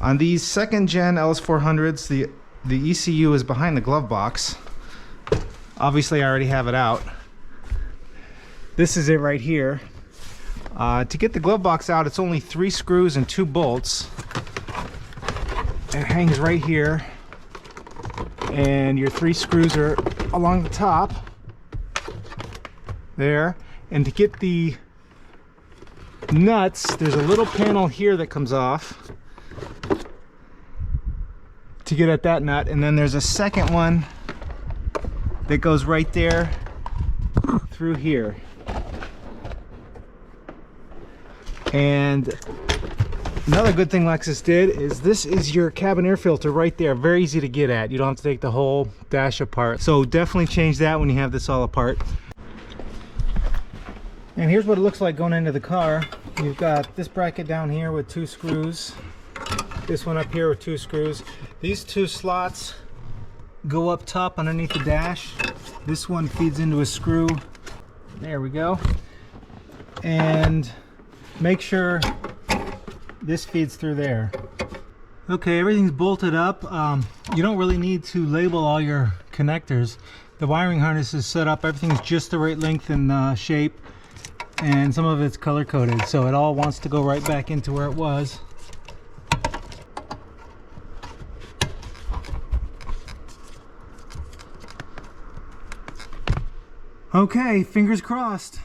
On these second gen LS400s, the ECU is behind the glove box. Obviously I already have it out. This is it right here. To get the glove box out, it's only 3 screws and 2 bolts. It hangs right here, and your 3 screws are along the top there. And to get the nuts, there's a little panel here that comes off to get at that nut, and then there's a second one that goes right there through here. And another good thing Lexus did is this is your cabin air filter right there. Very easy to get at. You don't have to take the whole dash apart. So definitely change that when you have this all apart. And here's what it looks like going into the car. You've got this bracket down here with 2 screws. This one up here with 2 screws. These 2 slots go up top underneath the dash. This one feeds into a screw. There we go. And make sure this feeds through there. Okay, everything's bolted up. You don't really need to label all your connectors. The wiring harness is set up. Everything's just the right length and shape, and some of it's color coded, so it all wants to go right back into where it was. Okay, fingers crossed.